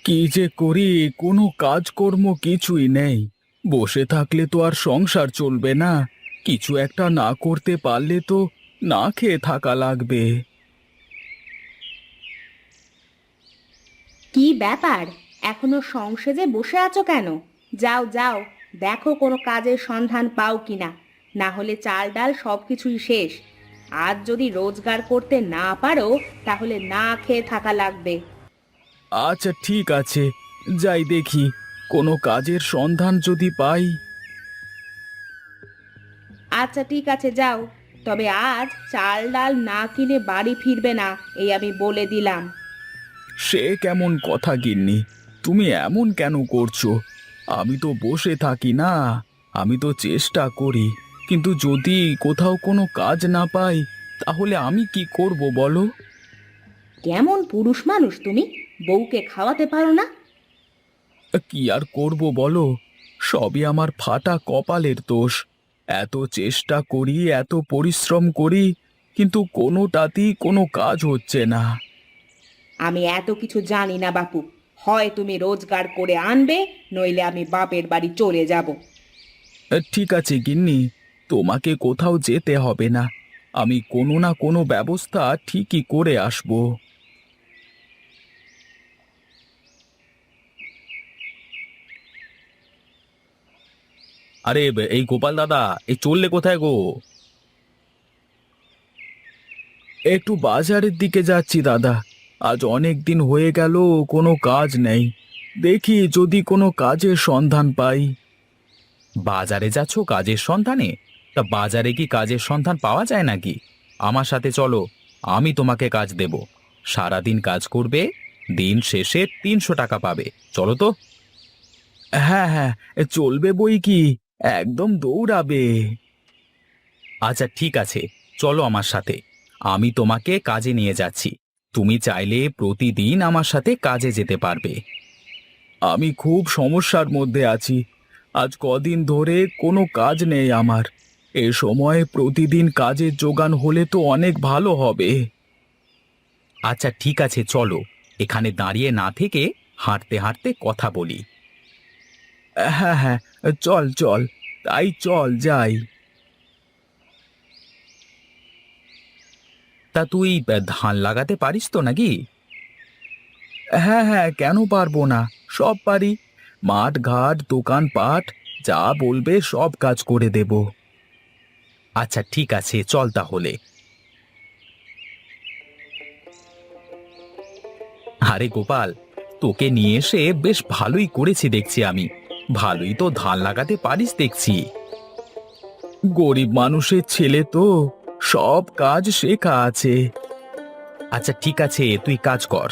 কি যে করি, কোনো কাজকর্ম কিছুই নেই। বসে থাকলে তো আর সংসার চলবে না। কিছু একটা না করতে পারলে তো না খেয়ে থাকা লাগবে। কি ব্যাপার? এখনো সংসেজে বসে আছো কেন? যাও যাও, দেখো কোনো কাজের সন্ধান পাও কিনা। না হলে চাল ডাল সবকিছুই শেষ। আজ যদি রোজগার করতে না পারো, তাহলে না খেয়ে থাকা লাগবে। আচ্ছা ঠিক আছে, যাই দেখি কোনো কাজের সন্ধান যদি পাই। আচ্ছা ঠিক আছে, যাও। তবে আজ চাল ডাল না কিনে বাড়ি ফিরবে না, এই আমি বলে দিলাম। সে কেমন কথা গিন্নি, তুমি এমন কেন করছো? আমি তো বসে থাকি না, আমি তো চেষ্টা করি। কিন্তু যদি কোথাও কোনো কাজ না পাই, তাহলে আমি কি করব বলো? কেমন পুরুষ মানুষ তুমি! বউকে খাওয়াতে পারো না? কি আর করব বলো, সবই আমার ফাটা কপালের দোষ। এত চেষ্টা করি, এত পরিশ্রম করি, কিন্তু কোনোটাতেই কোনো কাজ হচ্ছে না। আমি এত কিছু জানি না বাপু। হয় তুমি রোজগার করে আনবে, নইলে আমি বাপের বাড়ি চলে যাব। ঠিক আছে গিন্নি, তোমাকে কোথাও যেতে হবে না। আমি কোনো না কোনো ব্যবস্থা ঠিকই করে আসব। আরে এই গোপাল দাদা, এই চললে কোথায় গো? একটু বাজারের দিকে যাচ্ছি দাদা। আজ অনেক দিন হয়ে গেল, কোনো কাজ নেই। দেখি যদি কোনো কাজের সন্ধান পাই। বাজারে যাচ্ছ কাজের সন্ধানে? তা বাজারে কি কাজের সন্ধান পাওয়া যায় নাকি? আমার সাথে চলো, আমি তোমাকে কাজ দেব। সারাদিন কাজ করবে, দিন শেষে 300 টাকা পাবে। চলো তো। হ্যাঁ হ্যাঁ, চলবে বই কি, একদম দৌড়াবে। আচ্ছা ঠিক আছে, চলো আমার সাথে। আমি তোমাকে কাজে নিয়ে যাচ্ছি। তুমি চাইলে প্রতিদিন আমার সাথে কাজে যেতে পারবে। আমি খুব সমস্যার মধ্যে আছি। আজ কদিন ধরে কোনো কাজ নেই আমার। এ সময় প্রতিদিন কাজের জোগান হলে তো অনেক ভালো হবে। আচ্ছা ঠিক আছে, চলো এখানে দাঁড়িয়ে না থেকে হাঁটতে হাঁটতে কথা বলি। হ্যাঁ হ্যাঁ, চল চল, তাই চল যাই। তা তুই ধান লাগাতে পারিস তো নাকি? হ্যাঁ হ্যাঁ, কেন পারবো না, সব পারি। মাঠ ঘাট দোকানপাট যা বলবে সব কাজ করে দেব। আচ্ছা ঠিক আছে, চল তাহলে। আরে গোপাল, তোকে নিয়ে এসে বেশ ভালোই করেছি দেখছি আমি। ভালোই তো ধান লাগাতে পারিস দেখছি। গরিব মানুষের ছেলে তো, সব কাজ শেখা আছে। আচ্ছা ঠিক আছে, তুই কাজ কর।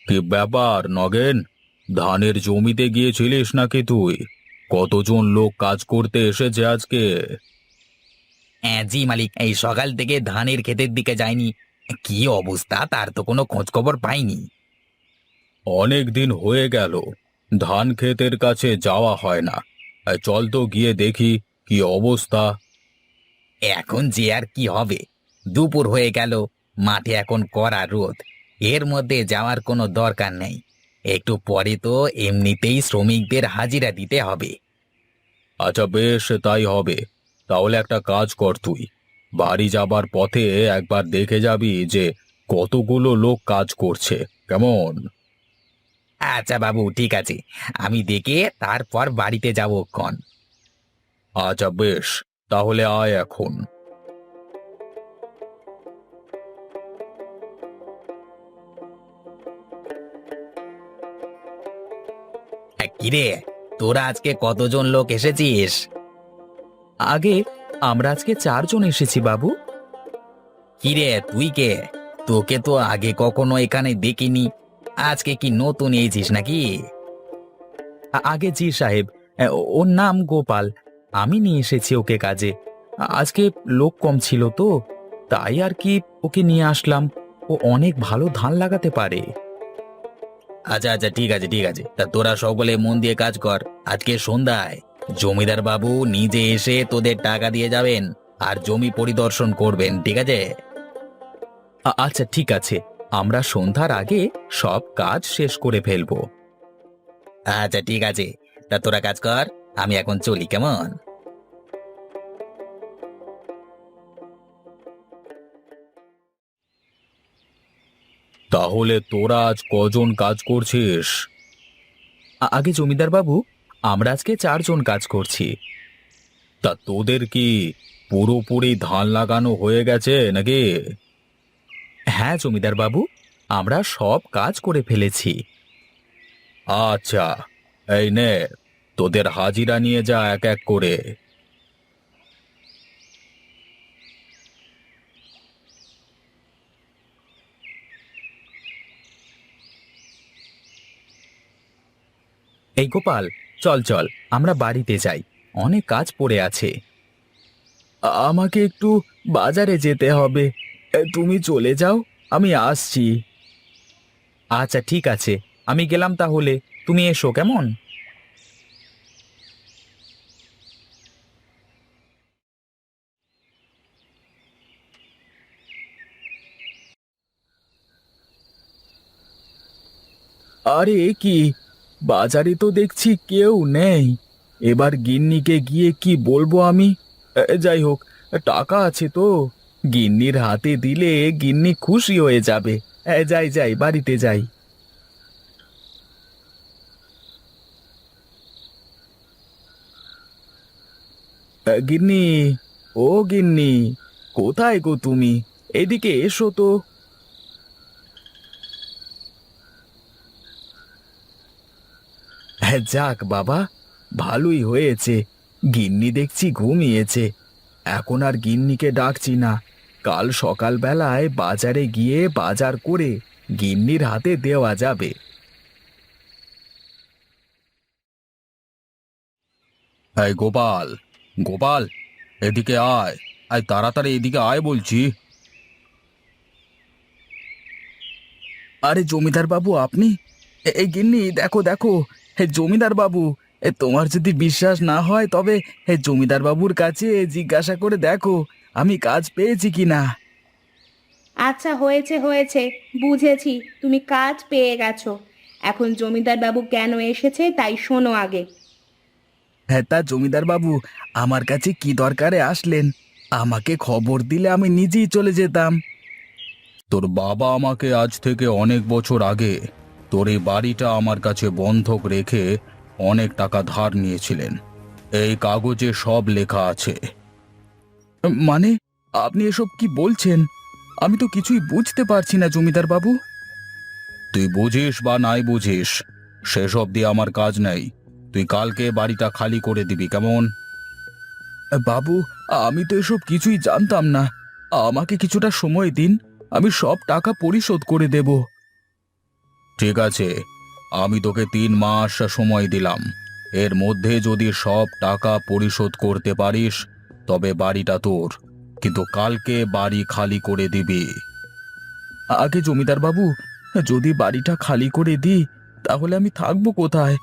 কি ব্যাপার নগেন, ধানের জমিতে গিয়েছিলিস নাকি তুই? কতজন লোক কাজ করতে এসেছে আজকে? হ্যাঁ জি মালিক, এই সকাল থেকে ধানের ক্ষেতের দিকে যায়নি। কি অবস্থা তার তো কোনো খোঁজ খবর পাইনি। অনেক দিন হয়ে গেল ধান ক্ষেতের কাছে যাওয়া হয় না। চল তো গিয়ে দেখি কি অবস্থা। এখন যে আর কি হবে, দুপুর হয়ে গেল, মাঠে এখন কড়া রোদ। এর মধ্যে যাওয়ার কোনো দরকার নেই। একটু পরে তো এমনিতেই শ্রমিকদের হাজিরা দিতে হবে। আচ্ছা বেশ, তাই হবে। তাহলে একটা কাজ কর তুই, বাড়ি যাবার পথে একবার দেখে যাবি যে কতগুলো লোক কাজ করছে, কেমন? আচ্ছা বাবু, ঠিক আছে, আমি দেখে তারপর বাড়িতে যাবো ক্ষণ। আচ্ছা বেশ, তাহলে আয় এখন। কিরে, তোরা আজকে কতজন লোক এসেছিস? আগে আমরা আজকে 4 জন এসেছি বাবু। কিরে তুই কে? তোকে তো আগে কখনো এখানে দেখিনি। আজকে কি নতুন এসেছিস নাকি? আগে জি সাহেব, ওর নাম গোপাল। আমি নিয়ে এসেছি ওকে কাজে। আজকে লোক কম ছিল তো, তাই আর কি ওকে নিয়ে আসলাম। ও অনেক ভালো ধান লাগাতে পারে। আচ্ছা আচ্ছা, ঠিক আছে ঠিক আছে, তা তোরা সকলে মন দিয়ে কাজ কর। আজকে সন্ধ্যায় জমিদার বাবু নিজে এসে তোদের টাকা দিয়ে যাবেন আর জমি পরিদর্শন করবেন, ঠিক আছে? আচ্ছা ঠিক আছে, আমরা সন্ধ্যার আগে সব কাজ শেষ করে ফেলবো। আচ্ছা ঠিক আছে, তা তোরা কাজ কর, আমি এখন চলি, কেমন? তাহলে তোরা আজ কজন কাজ করছিস? আগে জমিদার বাবু, আমরা আজকে 4 জন কাজ করছি। তা তোদের কি পুরোপুরি ধান লাগানো হয়ে গেছে নাকি? হ্যাঁ জমিদার বাবু, আমরা সব কাজ করে ফেলেছি। আচ্ছা, এই নে, তোদের হাজিরা নিয়ে যা এক এক করে। এই গোপাল, চল চল, আমরা বাড়িতে যাই, অনেক কাজ পড়ে আছে। আমাকে একটু বাজারে যেতে হবে, তুমি চলে যাও, আমি আসছি। আচ্ছা ঠিক আছে, আমি গেলাম তাহলে, তুমি এসো কেমন। আরে এ কি, বাজারে তো দেখছি কেউ নেই। এবার গিন্নিকে গিয়ে কি বলবো আমি? যাই হোক, টাকা আছে তো, গিন্নির হাতে দিলে গিন্নি খুশি হয়ে যাবে। যাই যাই, বাড়িতে যাই। গিন্নি, ও গিন্নি, কোথায় গো তুমি? এদিকে এসো তো। যাক বাবা, ভালোই হয়েছে, গিন্নি দেখছি ঘুমিয়েছে। এখন আর গিন্নিকে ডাকছি না, কাল সকালবেলায় বাজারে গিয়ে বাজার করে গিন্নির হাতে দেওয়া যাবে। এই গোপাল, গোপাল, এদিকে আয়, আয় তাড়াতাড়ি এদিকে আয় বলছি। আরে জমিদার বাবু আপনি? এই গিন্নি, দেখো দেখো, হে জমিদার বাবু, তোমার যদি বিশ্বাস না হয় তবে হে জমিদার বাবুর কাছে জিজ্ঞাসা করে দেখো আমি কাজ পেয়েছি কিনা। আচ্ছা হয়েছে হয়েছে, বুঝেছি তুমি কাজ পেয়ে গেছো। এখন জমিদার বাবু কেন এসেছে তাই শোনো আগে। হ্যাঁ, তা জমিদার বাবু আমার কাছে কি দরকারে আসলেন? আমাকে খবর দিলে আমি নিজেই চলে যেতাম। তোর বাবা আমাকে আজ থেকে অনেক বছর আগে তোর এই বাড়িটা আমার কাছে বন্ধক রেখে অনেক টাকা ধার নিয়েছিলেন। এই কাগজে সব লেখা আছে। মানে, আপনি এসব কি বলছেন? আমি তো কিছুই বুঝতে পারছি না জমিদার বাবু। তুই বুঝিস বা নাই বুঝিস, সেসব দিয়ে আমার কাজ নেই। তুই কালকে বাড়িটা খালি করে দিবি, কেমন? বাবু, আমি তো এসব কিছুই জানতাম না, আমাকে কিছুটা সময় দিন, আমি সব টাকা পরিশোধ করে দেব। ঠিক আছে, আমি তোকে 3 মাস সময় দিলাম। এর মধ্যে যদি সব টাকা পরিশোধ করতে পারিস তবে বাড়িটা তোর, কিন্তু কালকে বাড়ি খালি করে দিবি। আগে জমিদার বাবু, যদি বাড়িটা খালি করে দিই তাহলে আমি থাকবো কোথায়?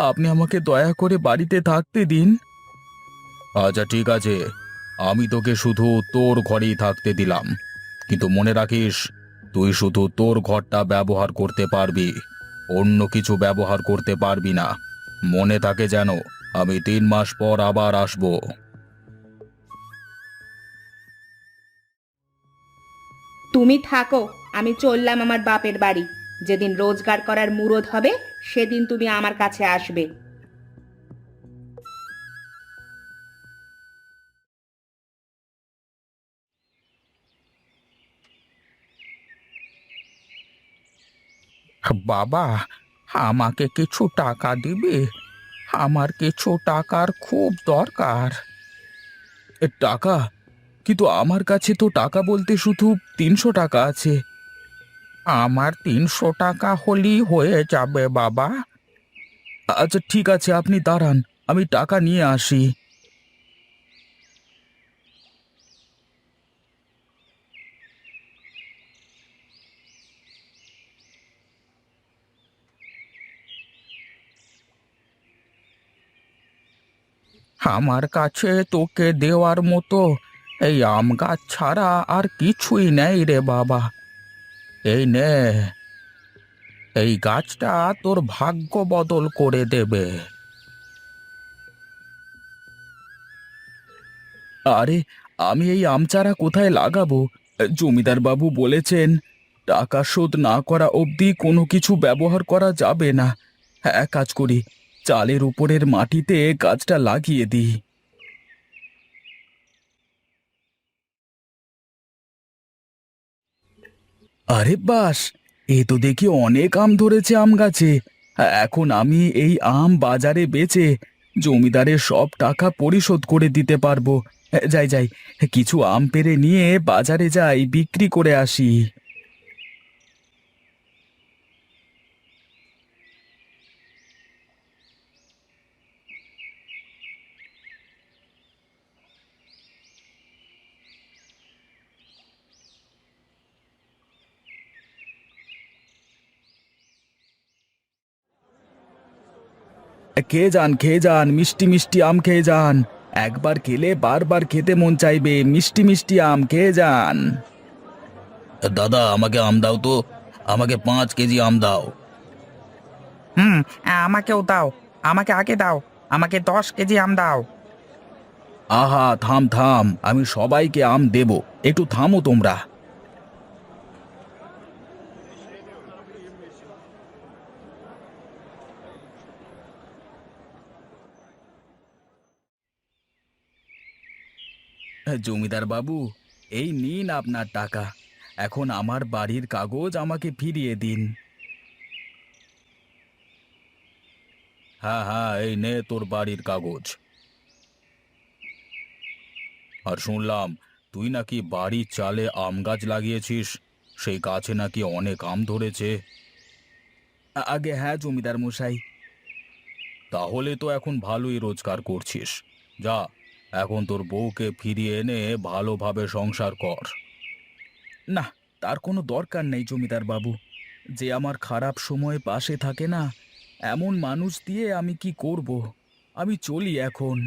আপনি আমাকে দয়া করে বাড়িতে থাকতে দিন। আচ্ছা ঠিক আছে, আমি তোকে শুধু তোর ঘরেই থাকতে দিলাম, কিন্তু মনে রাখিস তুই শুধু তোর ঘরটা ব্যবহার করতে পারবি, অন্য কিছু ব্যবহার করতে পারবি না। মনে থাকে যেন, আমি 3 মাস পর আবার আসবো। তুমি থাকো, আমি চললাম আমার বাপের বাড়ি। যেদিন রোজগার করার মুরদ হবে সেদিন তুমি আমার কাছে আসবে। বাবা, আমাকে কিছু টাকা দিবে? আমার কিছু টাকার খুব দরকার। টাকা? কিন্তু আমার কাছে তো টাকা বলতে শুধু 300 টাকা আছে। আমার 300 টাকা হলেই হয়ে যাবে বাবা। আচ্ছা ঠিক আছে, আপনি দাঁড়ান, আমি টাকা নিয়ে আসি। আমার কাছে তোকে দেওয়ার মতো এই আম গাছ ছাড়া আর কিছুই নেই রে বাবা। এই নে, এই গাছটা তোর ভাগ্য বদল করে দেবে। আরে, আমি এই আম চারা কোথায় লাগাবো? জমিদার বাবু বলেছেন টাকা শোধ না করা অবধি কোনো কিছু ব্যবহার করা যাবে না। এক কাজ করি, চালের উপরের মাটিতে গাছটা লাগিয়ে দিই। আরে বাস, এ তো দেখি অনেক আম ধরেছে আম গাছে। এখন আমি এই আম বাজারে বেচে জমিদারের সব টাকা পরিশোধ করে দিতে পারবো। যাই যাই, কিছু আম পেড়ে নিয়ে বাজারে যাই, বিক্রি করে আসি। খেয়ে যান, খেয়ে যান, মিষ্টি মিষ্টি আম খেয়ে যান। একবার খেলে বারবার খেতে মন চাইবে। মিষ্টি মিষ্টি আম খেয়ে যান। দাদা, আমাকে আম দাও তো, আমাকে 5 কেজি আম দাও। হুম, আমাকেও দাও। আমাকে আগে দাও। আমাকে 10 কেজি আম দাও। আহা, থাম থাম, আমি সবাইকে আম দেব, একটু থামো তোমরা। জমিদার বাবু, এই নিন আপনার টাকা। এখন আমার বাড়ির কাগজ আমাকে ফিরিয়ে দিন। হ্যাঁ হ্যাঁ, এই নে তোর বাড়ির কাগজ। আর শুনলাম তুই নাকি বাড়ির চালে আম গাছ লাগিয়েছিস, সেই গাছে নাকি অনেক আম ধরেছে। আগে হ্যাঁ জমিদার মশাই। তাহলে তো এখন ভালোই রোজগার করছিস। যা, এখন তোর বউকে ফিরিয়ে এনে ভালোভাবে সংসার কর। না, তার কোনো দরকার নেই জমিদার বাবু। যে আমার খারাপ সময়ে পাশে থাকে না, এমন মানুষ দিয়ে আমি কি করব? আমি চলি এখন।